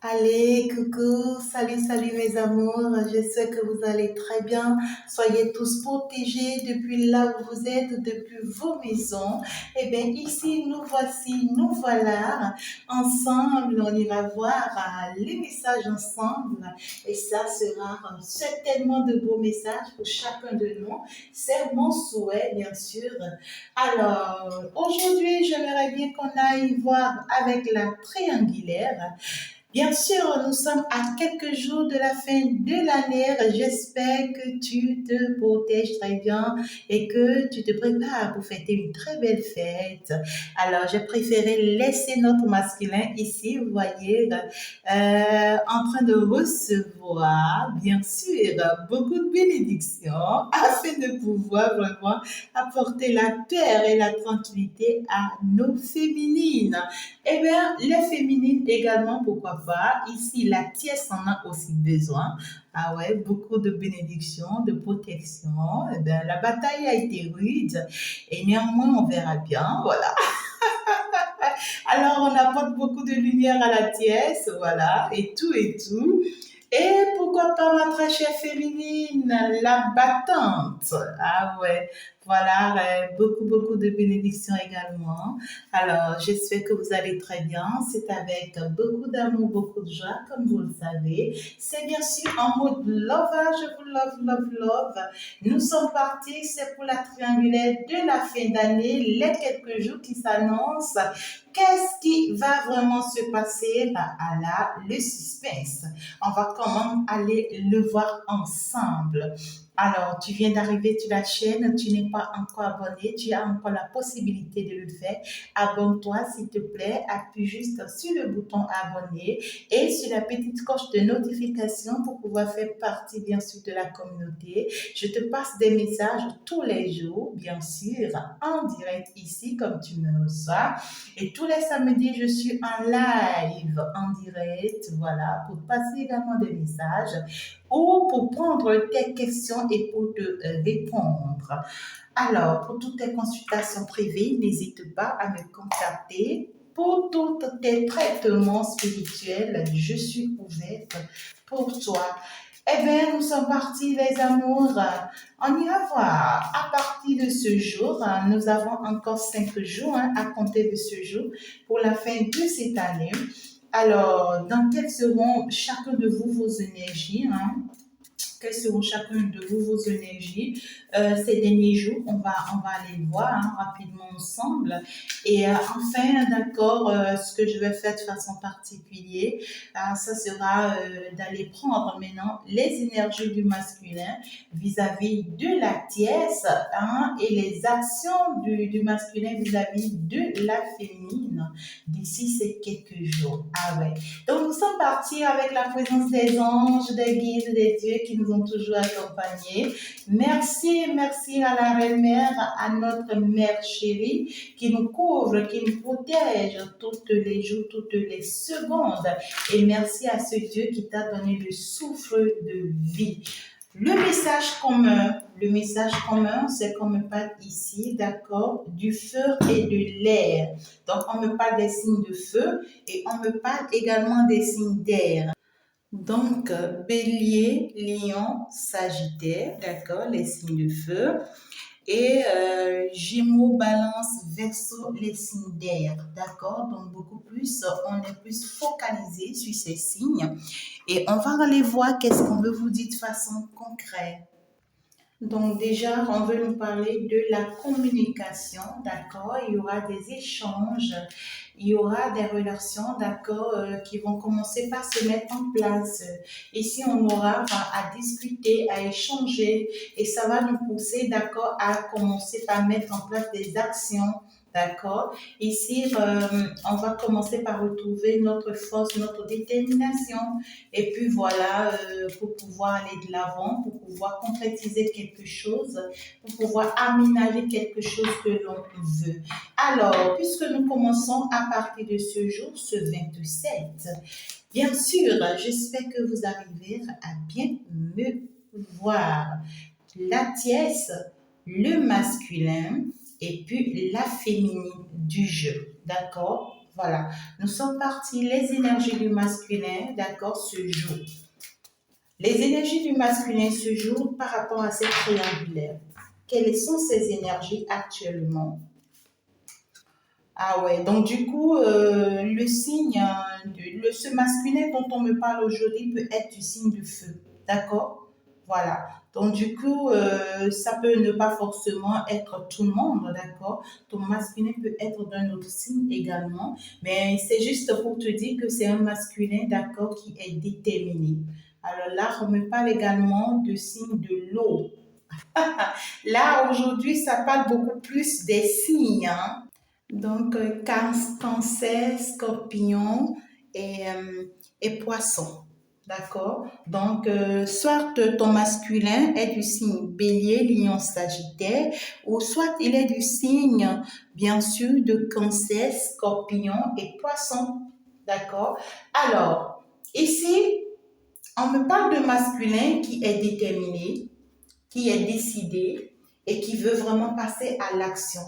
Allez, coucou, salut, salut mes amours, j'espère que vous allez très bien. Soyez tous protégés depuis là où vous êtes, depuis vos maisons. Eh bien, ici, nous voici, nous voilà. Ensemble, on ira voir les messages ensemble. Et ça sera certainement de beaux messages pour chacun de nous. C'est mon souhait, bien sûr. Alors, aujourd'hui, j'aimerais bien qu'on aille voir avec la triangulaire. Bien sûr, nous sommes à quelques jours de la fin de l'année. J'espère que tu te protèges très bien et que tu te prépares pour fêter une très belle fête. Alors, j'ai préféré laisser notre masculin ici, vous voyez, en train de recevoir, bien sûr, beaucoup de bénédictions afin de pouvoir vraiment apporter la paix et la tranquillité à nos féminines. Eh bien, les féminines également, pourquoi pas. Ici, la tièce en a aussi besoin. Ah ouais, beaucoup de bénédictions, de protection. Eh bien, la bataille a été rude et néanmoins, on verra bien. Voilà. Alors, on apporte beaucoup de lumière à la tièce, voilà, et tout et tout. Et pourquoi pas ma très chère féminine, la battante. Ah ouais, voilà, beaucoup de bénédictions également. Alors, j'espère que vous allez très bien. C'est avec beaucoup d'amour, beaucoup de joie, comme vous le savez. C'est bien sûr en mode love, je vous love, love, love. Nous sommes partis, c'est pour la triangulaire de la fin d'année, les quelques jours qui s'annoncent. Qu'est-ce qui va vraiment se passer? Ah là, le suspense. On va comment aller le voir ensemble. Alors, tu viens d'arriver sur la chaîne, tu n'es pas encore abonné, tu as encore la possibilité de le faire. Abonne-toi, s'il te plaît, appuie juste sur le bouton abonner et sur la petite cloche de notification pour pouvoir faire partie, bien sûr, de la communauté. Je te passe des messages tous les jours, bien sûr, en direct ici, comme tu me reçois. Et tous les samedis, je suis en live, en direct, voilà, pour passer également des messages ou pour prendre tes questions et pour te répondre. Alors, pour toutes tes consultations privées, n'hésite pas à me contacter. Pour tous tes traitements spirituels, je suis ouverte pour toi. Eh bien, nous sommes partis, les amours. On ira voir. À partir de ce jour, nous avons encore 5 jours à compter de ce jour pour la fin de cette année. Alors, dans quelles seront chacun de vous vos énergies? Quelles seront chacune de vous vos énergies ces derniers jours. On va aller le voir rapidement ensemble. Et enfin, d'accord, ce que je vais faire de façon particulière, ça sera d'aller prendre maintenant les énergies du masculin vis-à-vis de la tièce et les actions du masculin vis-à-vis de la féminine d'ici ces quelques jours. Ah ouais. Donc, nous sommes partis avec la présence des anges, des guides, des dieux qui nous ont toujours accompagnés. Merci, merci à la Reine Mère, à notre Mère chérie qui nous couvre, qui nous protège toutes les jours, toutes les secondes. Et merci à ce Dieu qui t'a donné le souffle de vie. Le message commun, c'est qu'on me parle ici, d'accord, du feu et de l'air. Donc, on me parle des signes de feu et on me parle également des signes d'air. Donc, bélier, lion, sagittaire, d'accord, les signes de feu. Et Gémeaux, Balance, Verseau, les signes d'air, d'accord? Donc beaucoup plus, on est plus focalisé sur ces signes et on va aller voir qu'est-ce qu'on veut vous dire de façon concrète. Donc déjà, on veut nous parler de la communication, d'accord? Il y aura des échanges, il y aura des relations, d'accord, qui vont commencer par se mettre en place. Ici, on aura à discuter, à échanger, et ça va nous pousser, d'accord, à commencer par mettre en place des actions. D'accord. Ici, on va commencer par retrouver notre force, notre détermination. Et puis voilà, pour pouvoir aller de l'avant, pour pouvoir concrétiser quelque chose, pour pouvoir aménager quelque chose que l'on veut. Alors, puisque nous commençons à partir de ce jour, ce 27, bien sûr, j'espère que vous arrivez à bien me voir. La tièce, le masculin et puis la féminine du jeu. D'accord? Voilà, nous sommes partis, les énergies du masculin, d'accord, ce jour. Les énergies du masculin se jouent par rapport à cette triangulaire. Quelles sont ces énergies actuellement? Ah ouais, donc du coup, le signe, ce masculin dont on me parle aujourd'hui peut être du signe du feu, d'accord? Voilà. Donc du coup, ça peut ne pas forcément être tout le monde, d'accord? Ton masculin peut être d'un autre signe également, mais c'est juste pour te dire que c'est un masculin, d'accord, qui est déterminé. Alors là, on me parle également de signe de l'eau. Là, aujourd'hui, ça parle beaucoup plus des signes, hein. Donc, cancer, scorpion et poisson. D'accord? Donc, soit ton masculin est du signe bélier, lion, sagittaire, ou soit il est du signe, bien sûr, de cancer, scorpion et poisson. D'accord? Alors, ici, on me parle de masculin qui est déterminé, qui est décidé et qui veut vraiment passer à l'action.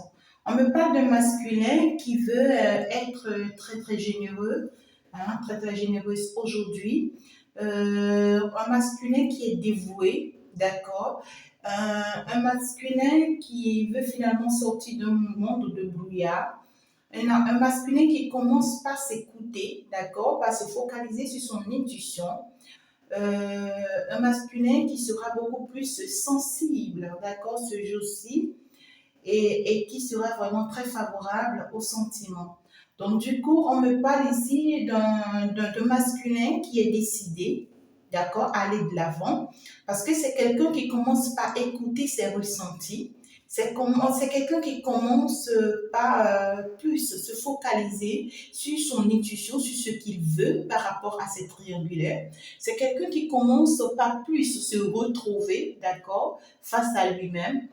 On me parle de masculin qui veut être très très généreux, hein, très très généreuse aujourd'hui. Un masculin qui est dévoué, d'accord. Un masculin qui veut finalement sortir d'un monde de brouillard. Un masculin qui commence par s'écouter, d'accord, par se focaliser sur son intuition, un masculin qui sera beaucoup plus sensible, d'accord, ce jour-ci, et qui sera vraiment très favorable aux sentiments. Donc, du coup, on me parle ici d'un masculin qui est décidé, d'accord, à aller de l'avant, parce que c'est quelqu'un qui commence par écouter ses ressentis. C'est quelqu'un qui commence par plus se focaliser sur son intuition, sur ce qu'il veut par rapport à cette triangulaire. C'est quelqu'un qui commence par plus se retrouver, d'accord, face à lui-même.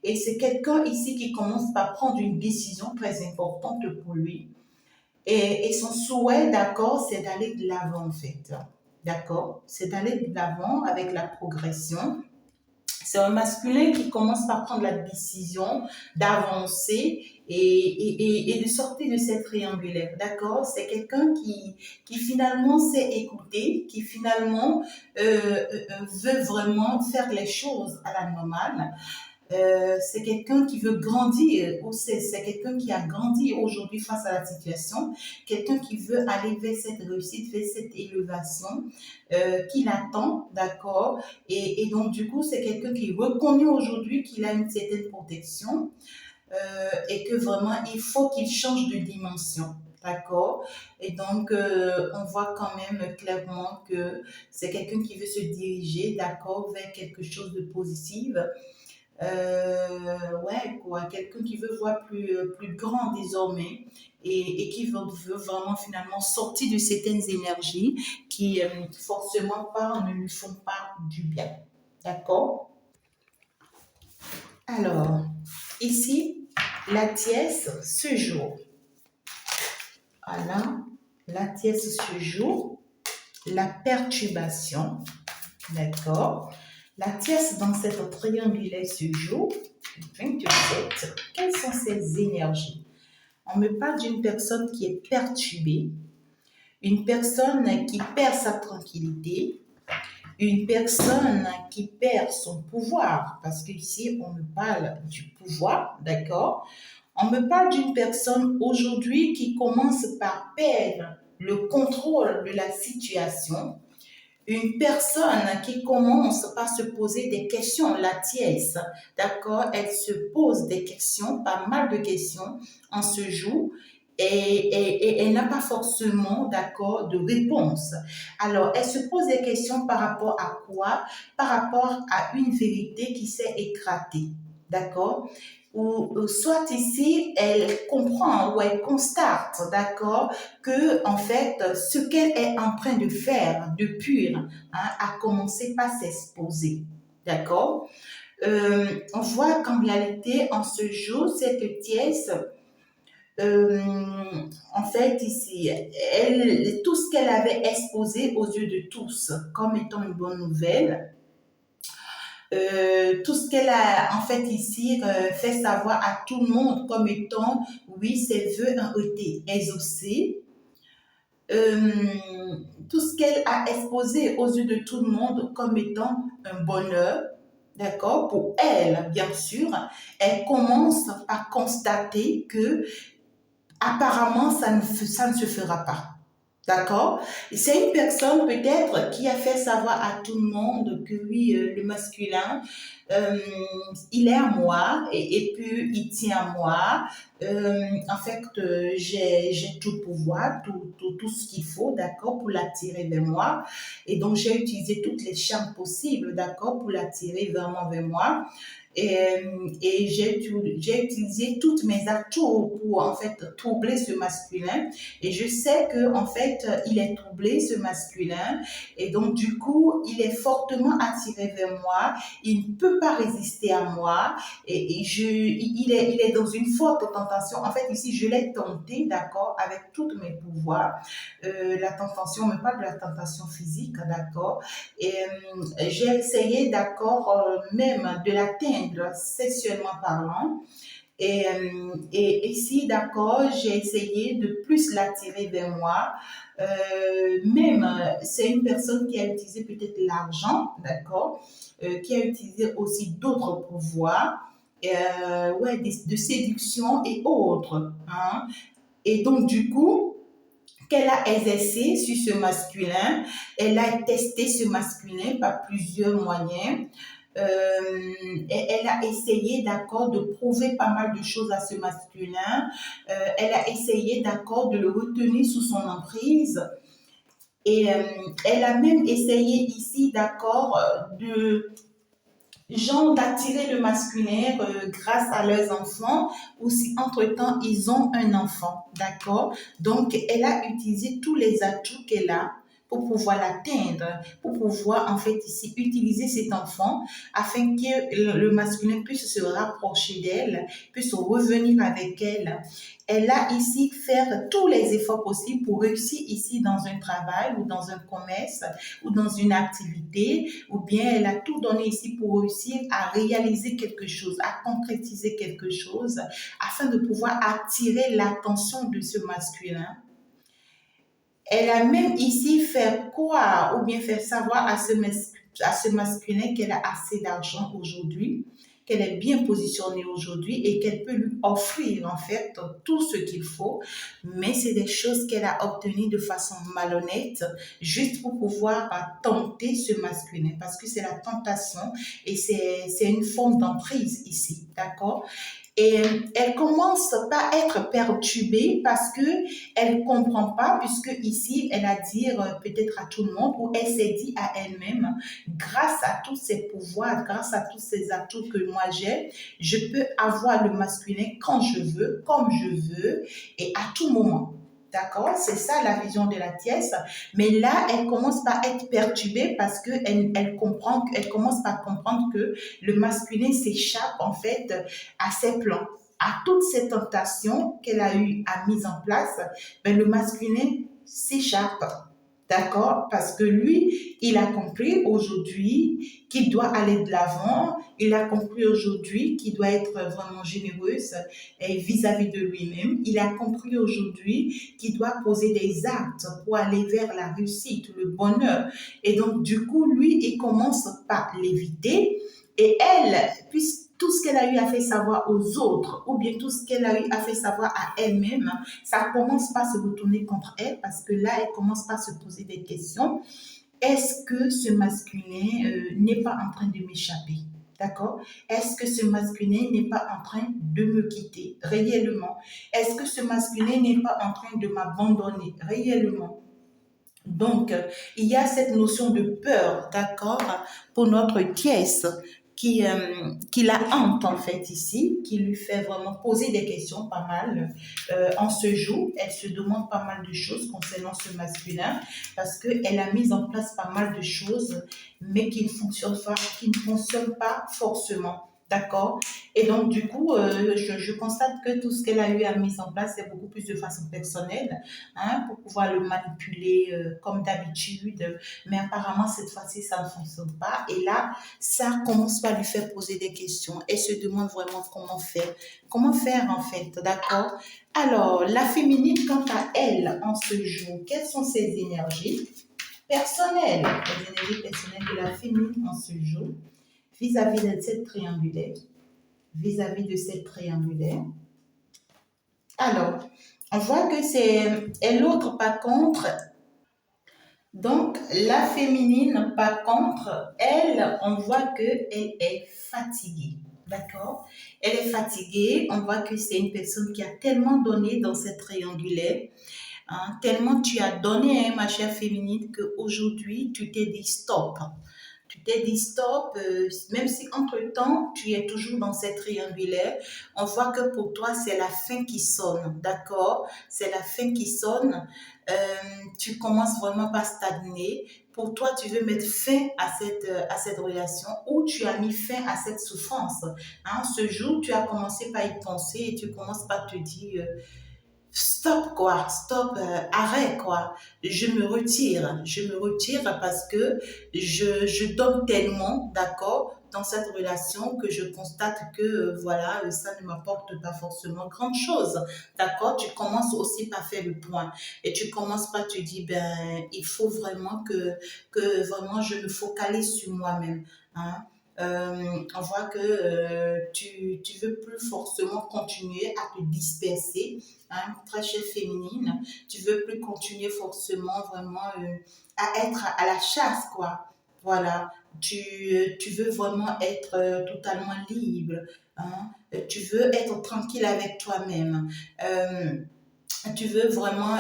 Et c'est quelqu'un ici qui commence par prendre une décision très importante pour lui. Et son souhait, d'accord, c'est d'aller de l'avant en fait. D'accord? C'est d'aller de l'avant avec la progression. C'est un masculin qui commence par prendre la décision d'avancer et de sortir de cette triangulaire. D'accord? C'est quelqu'un qui finalement sait écouter, qui finalement veut vraiment faire les choses à la normale. C'est quelqu'un qui veut grandir, ou c'est quelqu'un qui a grandi aujourd'hui face à la situation, quelqu'un qui veut aller vers cette réussite, vers cette élévation, qu'il attend, d'accord, et donc du coup c'est quelqu'un qui reconnaît aujourd'hui qu'il a une certaine protection, et que vraiment il faut qu'il change de dimension. D'accord? Et donc, on voit quand même clairement que c'est quelqu'un qui veut se diriger, d'accord, vers quelque chose de positif. Ouais, quoi, quelqu'un qui veut voir plus grand désormais et qui veut vraiment finalement sortir de certaines énergies qui forcément pas ne lui font pas du bien. D'accord? Alors, ici, la tièce ce jour. Voilà, la tièce ce jour, la perturbation. D'accord? La tièce dans cette triangulaire ce jour, 27, quelles sont ces énergies? On me parle d'une personne qui est perturbée, une personne qui perd sa tranquillité, une personne qui perd son pouvoir, parce qu'ici on me parle du pouvoir, d'accord? On me parle d'une personne aujourd'hui qui commence par perdre le contrôle de la situation, une personne qui commence par se poser des questions, la tièce, d'accord, elle se pose des questions, pas mal de questions en ce jour, et elle n'a pas forcément, d'accord, de réponse. Alors, elle se pose des questions par rapport à quoi? Par rapport à une vérité qui s'est éclatée, d'accord? Ou soit ici, elle comprend ou elle constate, d'accord, que en fait, ce qu'elle est en train de faire de pur, hein, a commencé par s'exposer, d'accord. On voit qu'en réalité, en ce jour, cette pièce, euh, en fait, ici, tout ce qu'elle avait exposé aux yeux de tous comme étant une bonne nouvelle, tout ce qu'elle a en fait ici fait savoir à tout le monde comme étant, oui, ses vœux ont été exaucés. Tout ce qu'elle a exposé aux yeux de tout le monde comme étant un bonheur, d'accord, pour elle, bien sûr, elle commence par constater que apparemment ça ne se fera pas. D'accord. C'est une personne peut-être qui a fait savoir à tout le monde que oui, le masculin, euh, il est à moi et puis il tient à moi. En fait, j'ai tout le pouvoir, tout ce qu'il faut, d'accord, pour l'attirer vers moi. Et donc, j'ai utilisé toutes les charmes possibles, d'accord, pour l'attirer vraiment vers moi. Et j'ai utilisé toutes mes atouts pour en fait troubler ce masculin. Et je sais que en fait il est troublé ce masculin. Et donc du coup il est fortement attiré vers moi. Il ne peut pas résister à moi. Il est dans une forte tentation. En fait ici je l'ai tenté, d'accord, avec tous mes pouvoirs. La tentation, mais pas de la tentation physique, d'accord. Et j'ai essayé, d'accord, même de l'atteindre sexuellement parlant. Et ici, d'accord, j'ai essayé de plus l'attirer vers moi. Même, c'est une personne qui a utilisé peut-être l'argent, d'accord, qui a utilisé aussi d'autres pouvoirs, ouais, de séduction et autres. Hein. Et donc, du coup, qu'elle a exercé sur ce masculin. Elle a testé ce masculin par plusieurs moyens. Et elle a essayé, d'accord, de prouver pas mal de choses à ce masculin. Elle a essayé, d'accord, de le retenir sous son emprise. Et elle a même essayé ici, d'accord, de genre d'attirer le masculin grâce à leurs enfants ou si entre-temps ils ont un enfant, d'accord? Donc, elle a utilisé tous les atouts qu'elle a pour pouvoir l'atteindre, pour pouvoir en fait ici utiliser cet enfant afin que le masculin puisse se rapprocher d'elle, puisse revenir avec elle. Elle a ici fait tous les efforts possibles pour réussir ici dans un travail ou dans un commerce ou dans une activité, ou bien elle a tout donné ici pour réussir à réaliser quelque chose, à concrétiser quelque chose, afin de pouvoir attirer l'attention de ce masculin. Elle a même ici fait croire ou bien faire savoir à ce masculin qu'elle a assez d'argent aujourd'hui, qu'elle est bien positionnée aujourd'hui et qu'elle peut lui offrir en fait tout ce qu'il faut, mais c'est des choses qu'elle a obtenues de façon malhonnête, juste pour pouvoir tenter ce masculin, parce que c'est la tentation et c'est une forme d'emprise ici, d'accord? Et elle commence par être perturbée parce que elle comprend pas, puisque ici, elle a dit peut-être à tout le monde, ou elle s'est dit à elle-même, grâce à tous ces pouvoirs, grâce à tous ces atouts que moi j'ai, je peux avoir le masculin quand je veux, comme je veux, et à tout moment. D'accord? C'est ça la vision de la tiesse. Mais là, elle commence par être perturbée parce qu'elle comprend, elle commence par comprendre que le masculin s'échappe en fait à ses plans, à toutes ces tentations qu'elle a eu à mise en place. Ben, le masculin s'échappe. D'accord? Parce que lui, il a compris aujourd'hui qu'il doit aller de l'avant. Il a compris aujourd'hui qu'il doit être vraiment généreuse vis-à-vis de lui-même. Il a compris aujourd'hui qu'il doit poser des actes pour aller vers la réussite, le bonheur. Et donc, du coup, lui, il commence par l'éviter. Et elle, puisque tout ce qu'elle a eu à faire savoir aux autres, ou bien tout ce qu'elle a eu à faire savoir à elle-même, ça commence pas à se retourner contre elle parce que là, elle commence pas à se poser des questions. Est-ce que ce masculin n'est pas en train de m'échapper? D'accord? Est-ce que ce masculin n'est pas en train de me quitter réellement? Est-ce que ce masculin n'est pas en train de m'abandonner réellement? Donc, il y a cette notion de peur, d'accord, pour notre tièce qui la hante en fait ici, qui lui fait vraiment poser des questions pas mal en ce jour. Elle se demande pas mal de choses concernant ce masculin parce qu'elle a mis en place pas mal de choses, mais qui ne fonctionnent pas forcément. D'accord? Et donc, du coup, je constate que tout ce qu'elle a eu à mettre en place, c'est beaucoup plus de façon personnelle, hein, pour pouvoir le manipuler comme d'habitude. Mais apparemment, cette fois-ci, ça ne fonctionne pas. Et là, ça commence par lui faire poser des questions. Elle se demande vraiment comment faire. Comment faire, en fait, d'accord? Alors, la féminine, quant à elle, en ce jour, quelles sont ses énergies personnelles? Les énergies personnelles de la féminine en ce jour vis-à-vis de cette triangulaire. Vis-à-vis de cette triangulaire. Alors, on voit que c'est... Et l'autre, par contre, donc la féminine, par contre, elle, on voit qu'elle est fatiguée. D'accord? Elle est fatiguée. On voit que c'est une personne qui a tellement donné dans cette triangulaire. Hein, tellement tu as donné, hein, ma chère féminine, qu'aujourd'hui, tu t'es dit stop. Tu t'es dit stop, même si entre-temps, tu es toujours dans cette triangulaire, on voit que pour toi, c'est la fin qui sonne, d'accord? C'est la fin qui sonne. Euh, Tu commences vraiment par stagner. Pour toi, tu veux mettre fin à cette relation ou tu as mis fin à cette souffrance. Hein, ce jour, tu as commencé par y penser et tu commences par te dire, stop quoi, stop, arrête quoi. Je me retire parce que je donne tellement, d'accord, dans cette relation que je constate que voilà, ça ne m'apporte pas forcément grand chose, d'accord. Tu commences aussi par faire le point et tu commences par te dire ben il faut vraiment que vraiment je me focalise sur moi-même, hein. On voit que tu veux plus forcément continuer à te disperser, hein, très chère féminine. Tu veux plus continuer forcément vraiment à être à la chasse, quoi. Voilà. Tu veux vraiment être totalement libre, hein. Tu veux être tranquille avec toi-même. Euh, Tu veux vraiment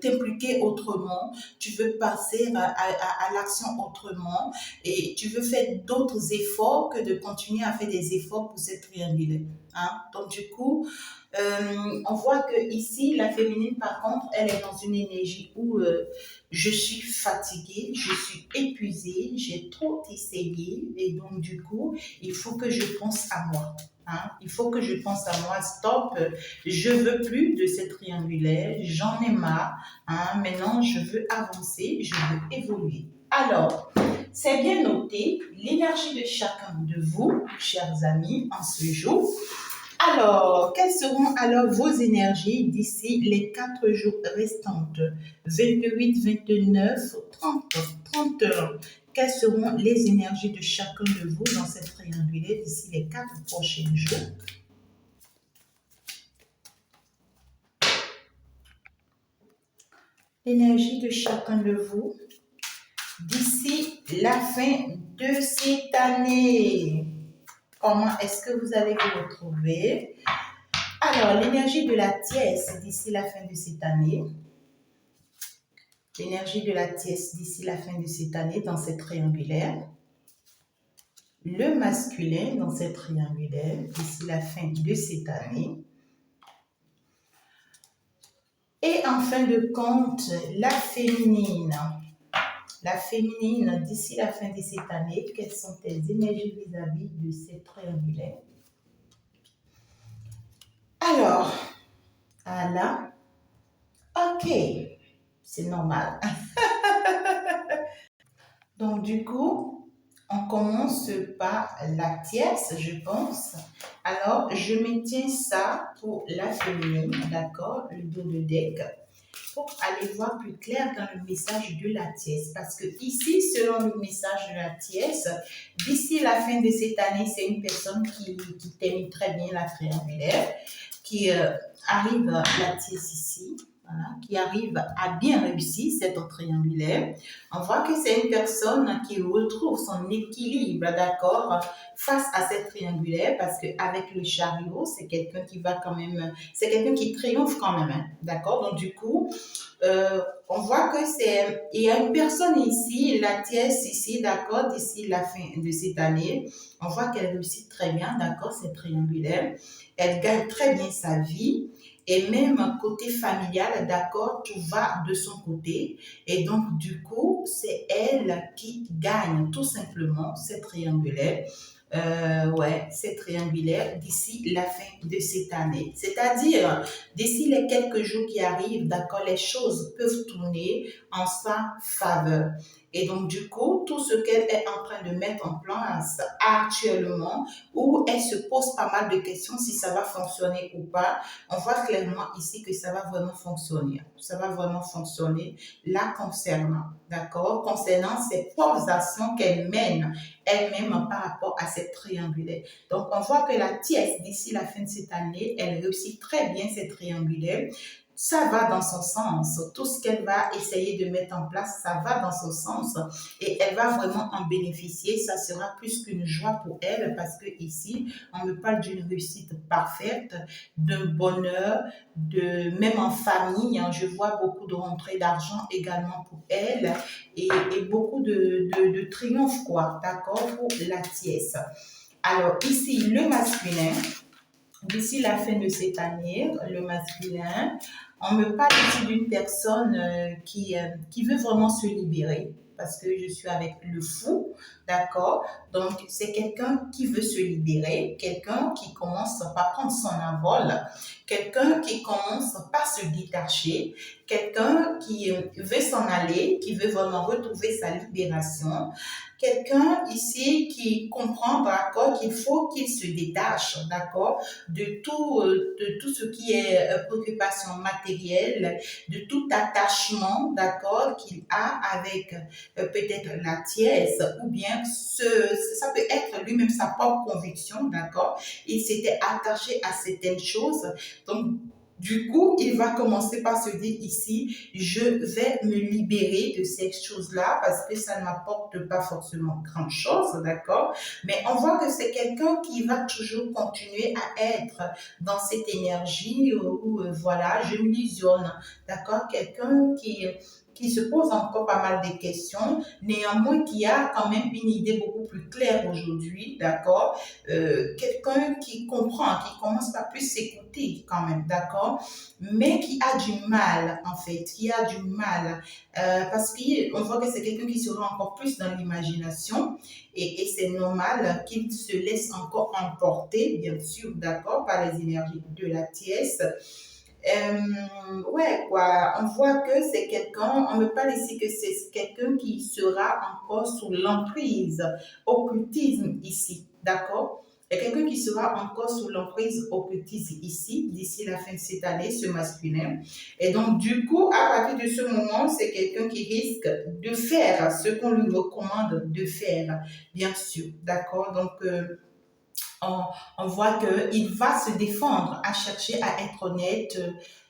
t'impliquer autrement, tu veux passer à l'action autrement et tu veux faire d'autres efforts que de continuer à faire des efforts pour cette triangulaire. Hein? Donc du coup, on voit que ici, la féminine, par contre, elle est dans une énergie où je suis fatiguée, je suis épuisée, j'ai trop essayé et donc du coup, il faut que je pense à moi. Hein? Il faut que je pense à moi, stop, je veux plus de cette triangulaire, j'en ai marre. Hein? Maintenant, je veux avancer, je veux évoluer. Alors, c'est bien noté, l'énergie de chacun de vous, chers amis, en ce jour. Alors, quelles seront alors vos énergies d'ici les 4 jours restants, 28, 29, 30, 31? Quelles seront les énergies de chacun de vous dans cette triangulaire d'ici les 4 prochains jours? L'énergie de chacun de vous d'ici la fin de cette année. Comment est-ce que vous allez vous retrouver? Alors, l'énergie de la Tierce d'ici la fin de cette année. L'énergie de la Tierce d'ici la fin de cette année dans cette triangulaire. Le masculin dans cette triangulaire d'ici la fin de cette année. Et en fin de compte, la féminine. La féminine d'ici la fin de cette année, quelles sont tes énergies vis-à-vis de cette triangulaire? Alors, là, ok, c'est normal. Donc, du coup, on commence par la tierce, je pense. Alors, je maintiens ça pour la féminine, d'accord, le dos de deck, pour aller voir plus clair dans le message de la tierce. Parce que ici, selon le message de la tierce, d'ici la fin de cette année, c'est une personne qui termine très bien la triangulaire, qui arrive à la tierce ici. Voilà, qui arrive à bien réussir cette triangulaire. On voit que c'est une personne qui retrouve son équilibre, d'accord, face à cette triangulaire, parce qu'avec le chariot, c'est quelqu'un qui va quand même, c'est quelqu'un qui triomphe quand même, hein, d'accord. Donc du coup, on voit que c'est, il y a une personne ici, la tierce ici, d'accord, d'ici la fin de cette année, on voit qu'elle réussit très bien, d'accord, cette triangulaire, elle gagne très bien sa vie. Et même côté familial, d'accord, tout va de son côté. Et donc, du coup, c'est elle qui gagne tout simplement cette triangulaire. Ouais, c'est triangulaire d'ici la fin de cette année. C'est-à-dire, d'ici les quelques jours qui arrivent, d'accord, les choses peuvent tourner en sa faveur. Et donc, du coup, tout ce qu'elle est en train de mettre en place actuellement, où elle se pose pas mal de questions si ça va fonctionner ou pas, on voit clairement ici que ça va vraiment fonctionner. Ça va vraiment fonctionner là concernant, d'accord, concernant ces pauvres actions qu'elle mène elle-même par rapport à cette triangulaire. Donc, on voit que la tiesse, d'ici la fin de cette année, elle réussit très bien cette triangulaire. Ça va dans son sens. Tout ce qu'elle va essayer de mettre en place, ça va dans son sens et elle va vraiment en bénéficier. Ça sera plus qu'une joie pour elle parce que ici, on me parle d'une réussite parfaite, d'un bonheur, même en famille. Hein, je vois beaucoup de rentrées d'argent également pour elle et beaucoup de triomphe, quoi, d'accord, pour la tiesse. Alors, ici, le masculin, d'ici la fin de cette année, le masculin, on me parle ici d'une personne qui veut vraiment se libérer parce que je suis avec le fou, d'accord? Donc, c'est quelqu'un qui veut se libérer, quelqu'un qui commence par prendre son envol, quelqu'un qui commence par se détacher, quelqu'un qui veut s'en aller, qui veut vraiment retrouver sa libération, quelqu'un ici qui comprend, d'accord, qu'il faut qu'il se détache, d'accord, de tout ce qui est préoccupation matérielle, de tout attachement, d'accord, qu'il a avec peut-être la tièse ou bien ça peut être lui-même sa propre conviction, d'accord. Il s'était attaché à certaines choses. Donc, du coup, il va commencer par se dire ici, je vais me libérer de ces choses-là parce que ça ne m'apporte pas forcément grand chose, d'accord? Mais on voit que c'est quelqu'un qui va toujours continuer à être dans cette énergie où, voilà, je m'illusionne, d'accord? Quelqu'un qui se pose encore pas mal de questions, néanmoins qui a quand même une idée beaucoup plus claire aujourd'hui, d'accord? Quelqu'un qui comprend, qui commence à plus s'écouter quand même, d'accord? Mais qui a du mal, en fait, qui a du mal, parce qu'on voit que c'est quelqu'un qui sera encore plus dans l'imagination et c'est normal qu'il se laisse encore emporter, bien sûr, d'accord, par les énergies de la tièce. Ouais, quoi, on voit que c'est quelqu'un, on me parle ici que c'est quelqu'un qui sera encore sous l'emprise, occultisme ici, d'accord? Il y a quelqu'un qui sera encore sous l'emprise occultisme ici, d'ici la fin de cette année, ce masculin. Et donc, du coup, à partir de ce moment, c'est quelqu'un qui risque de faire ce qu'on lui recommande de faire, bien sûr, d'accord? Donc, on, on voit qu'il va se défendre, à chercher à être honnête,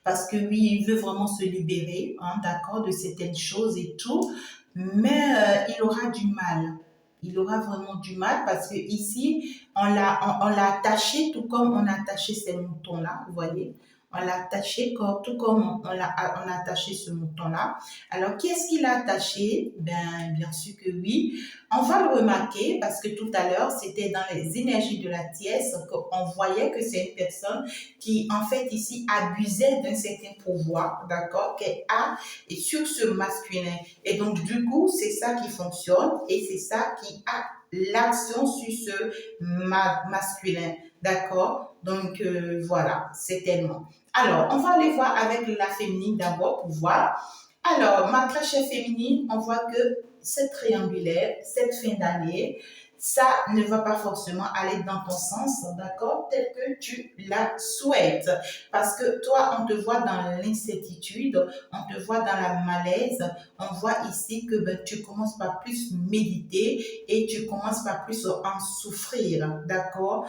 parce que oui, il veut vraiment se libérer, hein, d'accord, de certaines choses et tout, mais il aura du mal. Il aura vraiment du mal parce que ici, on l'a attaché tout comme on a attaché ces moutons-là, vous voyez. On l'a attaché tout comme on a attaché ce mouton-là. Alors, qui est-ce qu'il a attaché? Ben, bien sûr que oui. On va le remarquer parce que tout à l'heure, c'était dans les énergies de la tièce qu'on voyait que c'est une personne qui, en fait, ici, abusait d'un certain pouvoir, d'accord, qu'elle a et sur ce masculin. Et donc, du coup, c'est ça qui fonctionne et c'est ça qui a l'action sur ce masculin, d'accord? Donc, voilà, c'est tellement. Alors, on va aller voir avec la féminine d'abord pour voir. Alors, ma très chère féminine, on voit que cette triangulaire, cette fin d'année, ça ne va pas forcément aller dans ton sens, d'accord, tel que tu la souhaites. Parce que toi, on te voit dans l'incertitude, on te voit dans la malaise, on voit ici que ben, tu commences par plus méditer et tu commences par plus en souffrir, d'accord.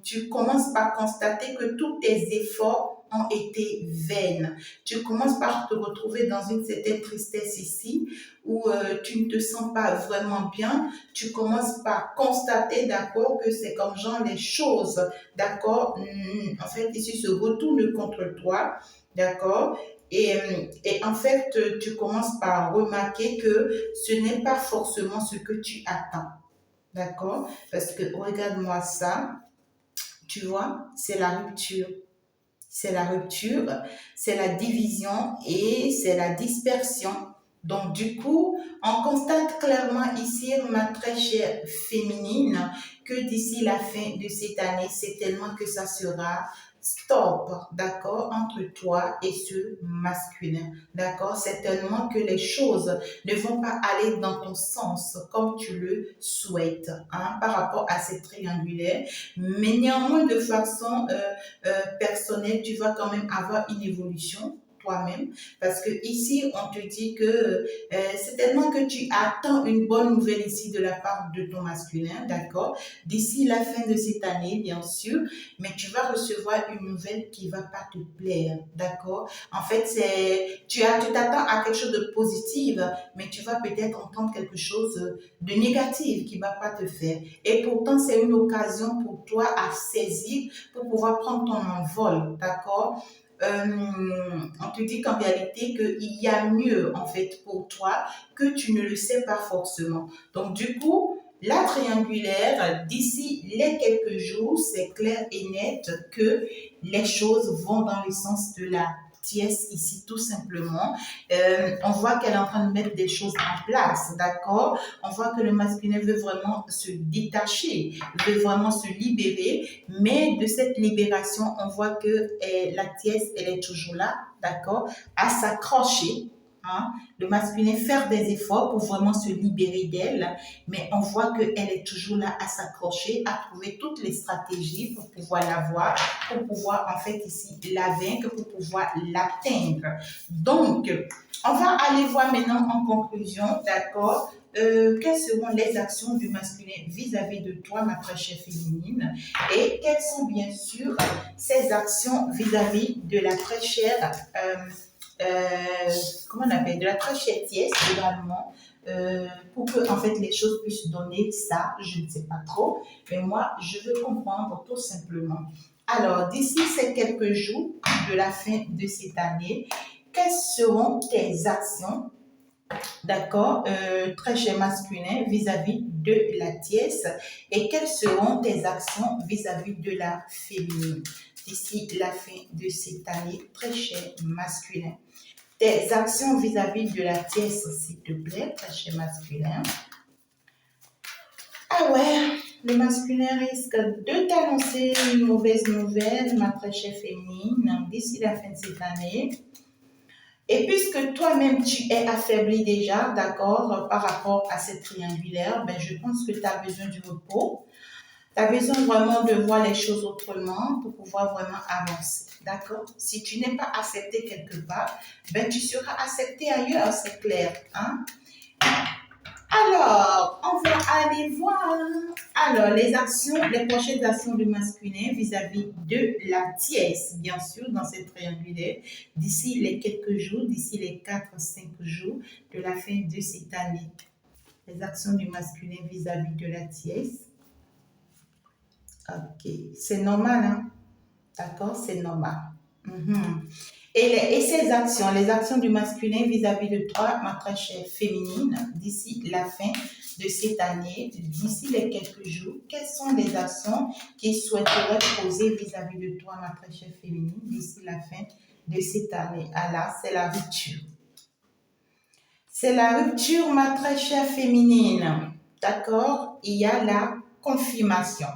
Tu commences par constater que tous tes efforts ont été vaines. Tu commences par te retrouver dans une certaine tristesse ici où tu ne te sens pas vraiment bien. Tu commences par constater, d'accord, que c'est comme genre les choses, d'accord, en fait, ici se retournent contre toi, d'accord. Et en fait, tu commences par remarquer que ce n'est pas forcément ce que tu attends, d'accord. Parce que regarde-moi ça, tu vois, c'est la rupture. C'est la rupture, c'est la division et c'est la dispersion. Donc, du coup, on constate clairement ici, ma très chère féminine, que d'ici la fin de cette année, c'est tellement que ça sera stop, d'accord, entre toi et ce masculin, d'accord? C'est tellement que les choses ne vont pas aller dans ton sens comme tu le souhaites, hein, par rapport à cette triangulaire, mais néanmoins de façon personnelle, tu vas quand même avoir une évolution toi-même, parce que ici on te dit que c'est tellement que tu attends une bonne nouvelle ici de la part de ton masculin, d'accord, d'ici la fin de cette année bien sûr, mais tu vas recevoir une nouvelle qui va pas te plaire, d'accord. En fait, tu t'attends à quelque chose de positif, mais tu vas peut-être entendre quelque chose de négatif qui va pas te faire. Et pourtant, c'est une occasion pour toi à saisir pour pouvoir prendre ton envol, d'accord. On te dit qu'en réalité, qu'il y a mieux en fait pour toi que tu ne le sais pas forcément. Donc du coup, la triangulaire, d'ici les quelques jours, c'est clair et net que les choses vont dans le sens de la tiesse ici, tout simplement. On voit qu'elle est en train de mettre des choses en place, d'accord? On voit que le masculin veut vraiment se détacher, veut vraiment se libérer, mais de cette libération, on voit que la tiesse, elle est toujours là, d'accord? À s'accrocher, hein, le masculin faire des efforts pour vraiment se libérer d'elle, mais on voit qu'elle est toujours là à s'accrocher, à trouver toutes les stratégies pour pouvoir l'avoir, pour pouvoir en fait ici la vaincre, pour pouvoir l'atteindre. Donc, on va aller voir maintenant en conclusion, d'accord, quelles seront les actions du masculin vis-à-vis de toi, ma très chère féminine, et quelles sont bien sûr ces actions vis-à-vis de la très chère comment on appelle, de la très chère tiesse également, pour que en fait les choses puissent donner ça, je ne sais pas trop, mais moi je veux comprendre tout simplement. Alors, d'ici ces quelques jours de la fin de cette année, quelles seront tes actions, d'accord, très cher masculin vis-à-vis de la tiesse, et quelles seront tes actions vis-à-vis de la féminine d'ici la fin de cette année, très cher masculin. Tes actions vis-à-vis de la tiesse, s'il te plaît, très cher masculin. Ah ouais, le masculin risque de t'annoncer une mauvaise nouvelle, ma très chère féminine, d'ici la fin de cette année. Et puisque toi-même tu es affaibli déjà, d'accord, par rapport à cette triangulaire, ben je pense que tu as besoin du repos. Tu as besoin vraiment de voir les choses autrement pour pouvoir vraiment avancer. D'accord? Si tu n'es pas accepté quelque part, ben tu seras accepté ailleurs, c'est clair. Hein? Alors, on va aller voir. Alors, les prochaines actions du masculin vis-à-vis de la tiesse, bien sûr, dans cette triangulaire, d'ici les quelques jours, d'ici les 4-5 jours de la fin de cette année. Les actions du masculin vis-à-vis de la tiesse. Ok, c'est normal, hein? D'accord, c'est normal. Mhm. Et ces actions, les actions du masculin vis-à-vis de toi, ma très chère féminine, d'ici la fin de cette année, d'ici les quelques jours, quelles sont les actions qu'ils souhaiteraient poser vis-à-vis de toi, ma très chère féminine, d'ici la fin de cette année? Ah là, c'est la rupture. C'est la rupture, ma très chère féminine. D'accord? Il y a la confirmation.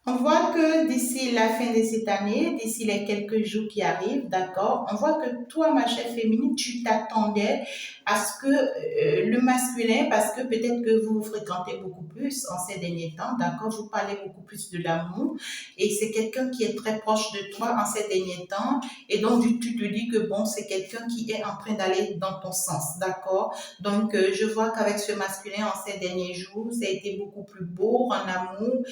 On voit que d'ici la fin de cette année, d'ici les quelques jours qui arrivent, d'accord, on voit que toi, ma chère féminine, tu t'attendais à ce que le masculin, parce que peut-être que vous vous fréquentez beaucoup plus en ces derniers temps, d'accord, vous parlez beaucoup plus de l'amour, et c'est quelqu'un qui est très proche de toi en ces derniers temps, et donc tu te dis que bon, c'est quelqu'un qui est en train d'aller dans ton sens, d'accord. Donc, je vois qu'avec ce masculin en ces derniers jours, ça a été beaucoup plus beau en amour,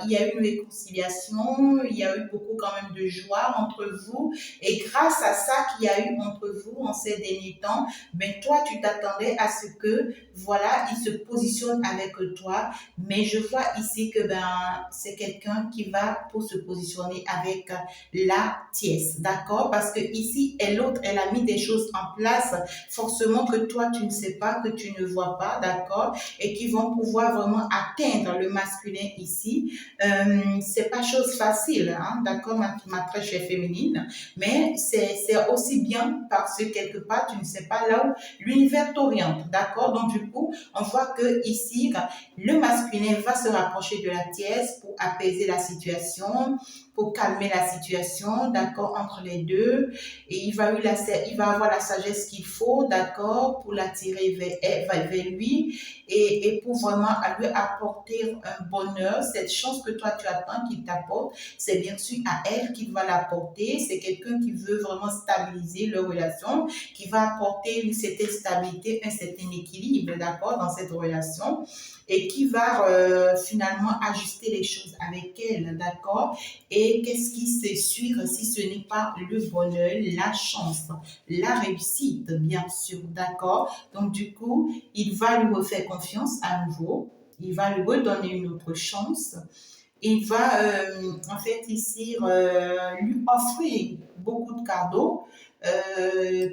il y a eu une réconciliation, il y a eu beaucoup quand même de joie entre vous. Et grâce à ça qu'il y a eu entre vous en ces derniers temps, ben toi, tu t'attendais à ce que, voilà, il se positionne avec toi. Mais je vois ici que ben c'est quelqu'un qui va pour se positionner avec la tiesse, d'accord? Parce que ici, l'autre, elle a mis des choses en place, forcément que toi, tu ne sais pas, que tu ne vois pas, d'accord? Et qui vont pouvoir vraiment atteindre le masculin ici. c'est pas chose facile, hein, d'accord, ma très chère féminine, mais c'est aussi bien parce que quelque part, tu ne sais pas là où l'univers t'oriente, d'accord? Donc, du coup, on voit que ici, le masculin va se rapprocher de la tierce pour apaiser la situation, pour calmer la situation, d'accord, entre les deux. Et il va avoir la sagesse qu'il faut, d'accord, pour l'attirer vers lui et pour vraiment lui apporter un bonheur, cette chance que toi tu attends qu'il t'apporte, c'est bien sûr à elle qu'il va l'apporter. C'est quelqu'un qui veut vraiment stabiliser leur relation, qui va apporter une certaine stabilité, un certain équilibre, d'accord, dans cette relation et qui va finalement ajuster les choses avec elle, d'accord? Et qu'est-ce qui se suit si ce n'est pas le bonheur, la chance, la réussite, bien sûr, d'accord? Donc, du coup, il va lui refaire confiance à nouveau, il va lui redonner une autre chance, il va en fait ici lui offrir beaucoup de cadeaux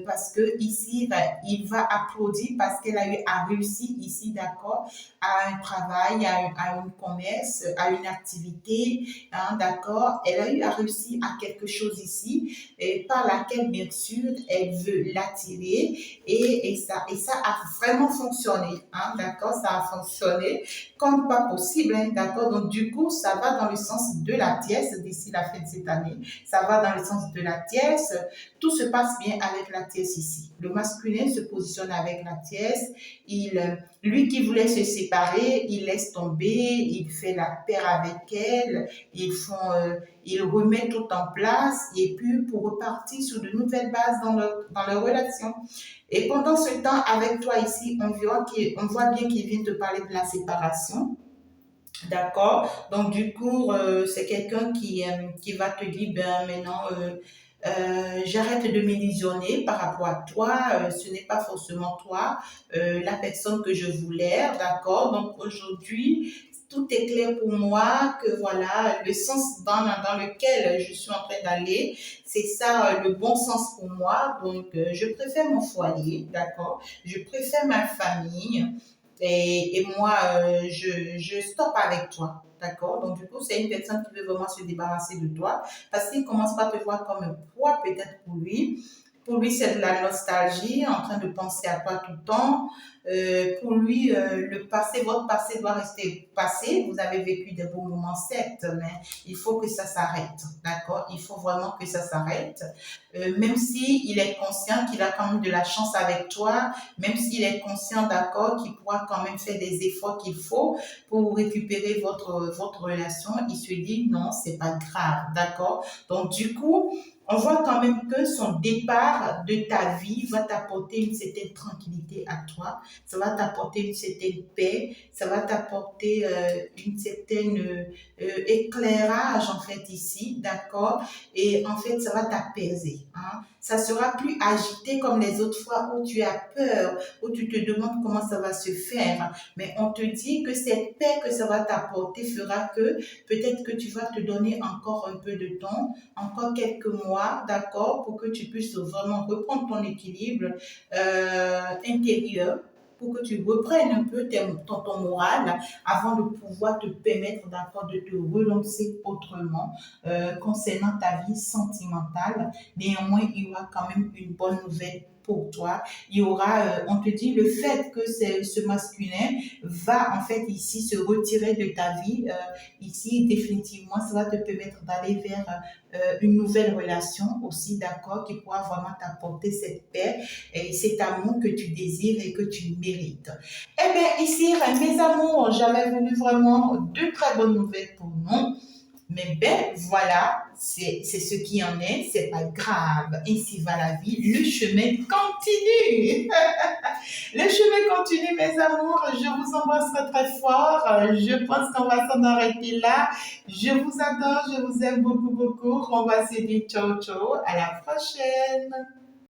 parce que ici il va applaudir parce qu'elle a eu à réussir ici, d'accord, à un travail, à un commerce, à une activité, hein, d'accord, elle a eu à réussir à quelque chose ici et par laquelle bien sûr elle veut l'attirer et ça a vraiment fonctionné, hein, d'accord, ça a fonctionné comme pas possible, hein, d'accord? Donc, du coup, ça va dans le sens de la tierce d'ici la fin de cette année. Ça va dans le sens de la tierce. Tout se passe bien avec la tierce ici. Le masculin se positionne avec la tierce. Lui qui voulait se séparer, il laisse tomber, il fait la paix avec elle, il remet tout en place et puis pour repartir sur de nouvelles bases dans leur relation. Et pendant ce temps, avec toi ici, on voit bien qu'il vient te parler de la séparation. D'accord? Donc, du coup, c'est quelqu'un qui va te dire, ben maintenant, j'arrête de m'illusionner par rapport à toi, ce n'est pas forcément toi, la personne que je voulais, d'accord? Donc, aujourd'hui, tout est clair pour moi que voilà, le sens dans lequel je suis en train d'aller, c'est ça le bon sens pour moi. Donc, je préfère mon foyer, d'accord? Je préfère ma famille. Et moi, je stoppe avec toi. D'accord? Donc, du coup, c'est une personne qui veut vraiment se débarrasser de toi parce qu'il commence pas à te voir comme un poids, peut-être pour lui. Pour lui, c'est de la nostalgie, en train de penser à toi tout le temps. Pour lui, le passé, votre passé doit rester passé. Vous avez vécu des beaux moments, certes, mais il faut que ça s'arrête. D'accord? Il faut vraiment que ça s'arrête. Même s'il est conscient qu'il a quand même de la chance avec toi, même s'il est conscient, d'accord, qu'il pourra quand même faire des efforts qu'il faut pour récupérer votre relation, il se dit non, c'est pas grave, d'accord? Donc, du coup, on voit quand même que son départ de ta vie va t'apporter une certaine tranquillité à toi, ça va t'apporter une certaine paix, ça va t'apporter une certaine éclairage en fait ici, d'accord? Et en fait, ça va t'apaiser, hein? Ça sera plus agité comme les autres fois où tu as peur, où tu te demandes comment ça va se faire. Mais on te dit que cette paix que ça va t'apporter fera que peut-être que tu vas te donner encore un peu de temps, encore quelques mois, d'accord, pour que tu puisses vraiment reprendre ton équilibre intérieur, pour que tu reprennes un peu ton moral avant de pouvoir te permettre d'accord de te relancer autrement concernant ta vie sentimentale. Néanmoins, il y aura quand même une bonne nouvelle pour toi. Il y aura, on te dit, le fait que ce masculin va en fait ici se retirer de ta vie, ici définitivement, ça va te permettre d'aller vers une nouvelle relation aussi, d'accord, qui pourra vraiment t'apporter cette paix et cet amour que tu désires et que tu mérites. Eh bien, ici, mes amours, j'avais voulu vraiment deux très bonnes nouvelles pour nous. Mais ben voilà, c'est ce qui en est, c'est pas grave. Ainsi va la vie, le chemin continue. Le chemin continue, mes amours. Je vous embrasse très très fort. Je pense qu'on va s'en arrêter là. Je vous adore, je vous aime beaucoup beaucoup. On va se dire ciao ciao. À la prochaine.